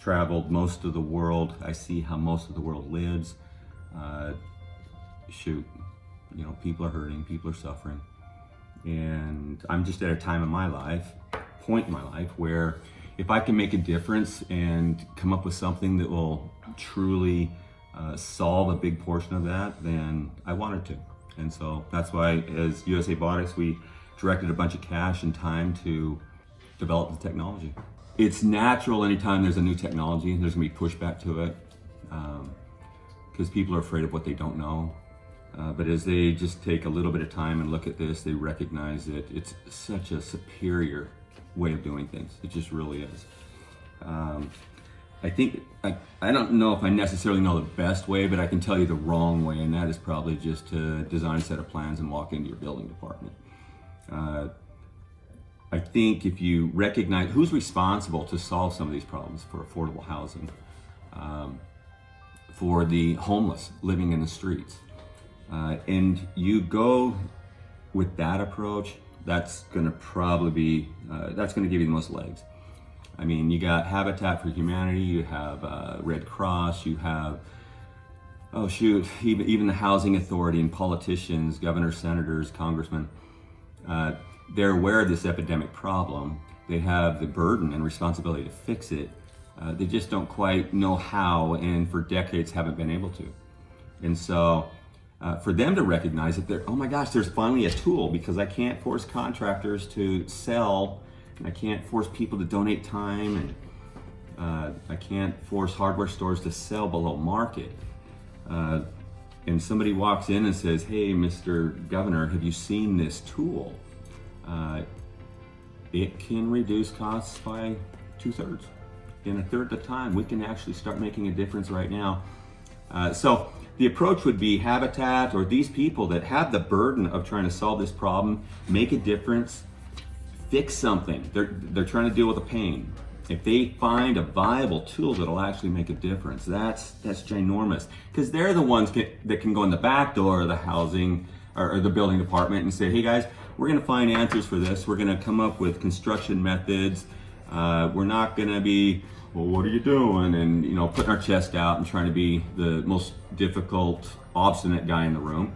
traveled most of the world. I see how most of the world lives. Shoot, you know, people are hurting, people are suffering. And I'm just at a time in my life, point in my life, where if I can make a difference and come up with something that will truly solve a big portion of that, then I wanted to. And so that's why, as USA Botics, we directed a bunch of cash and time to develop the technology. It's natural anytime there's a new technology, there's gonna be pushback to it, because people are afraid of what they don't know. But as they just take a little bit of time and look at this, they recognize that it's such a superior way of doing things. It just really is. I think, I don't know if I necessarily know the best way, but I can tell you the wrong way, and that is probably just to design a set of plans and walk into your building department. I think if you recognize who's responsible to solve some of these problems for affordable housing, for the homeless living in the streets, and you go with that approach, that's gonna probably be, that's gonna give you the most legs. I mean, you got Habitat for Humanity, you have Red Cross, you have, oh shoot, even the Housing Authority and politicians, governors, senators, congressmen. They're aware of this epidemic problem. They have the burden and responsibility to fix it. They just don't quite know how, and for decades haven't been able to. And so for them to recognize that they're, oh my gosh, there's finally a tool, because I can't force contractors to sell, and I can't force people to donate time, and I can't force hardware stores to sell below market. And somebody walks in and says, hey, Mr. Governor, have you seen this tool? It can reduce costs by 2/3. In a third of the time, we can actually start making a difference right now. So the approach would be Habitat, or these people that have the burden of trying to solve this problem, make a difference, fix something. They're trying to deal with a pain. If they find a viable tool that'll actually make a difference, that's ginormous, because they're the ones that can go in the back door of the housing or the building department and say, hey guys, we're gonna find answers for this. We're gonna come up with construction methods. We're not gonna be, well, what are you doing? And, you know, putting our chest out and trying to be the most difficult, obstinate guy in the room.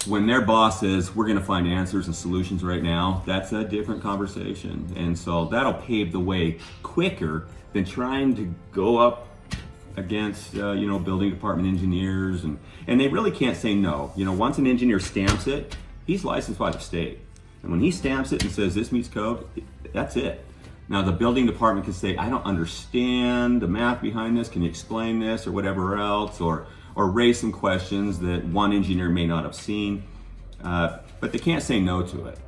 When their boss says, we're gonna find answers and solutions right now, that's a different conversation. And so that'll pave the way quicker than trying to go up against, you know, building department engineers. And they really can't say no. You know, once an engineer stamps it, he's licensed by the state. And when he stamps it and says this meets code, that's it. Now the building department can say, I don't understand the math behind this, can you explain this, or whatever else, or raise some questions that one engineer may not have seen, but they can't say no to it.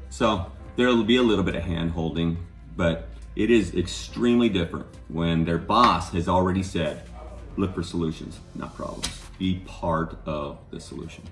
So there'll be a little bit of hand holding, but it is extremely different when their boss has already said, look for solutions, not problems. Be part of the solution.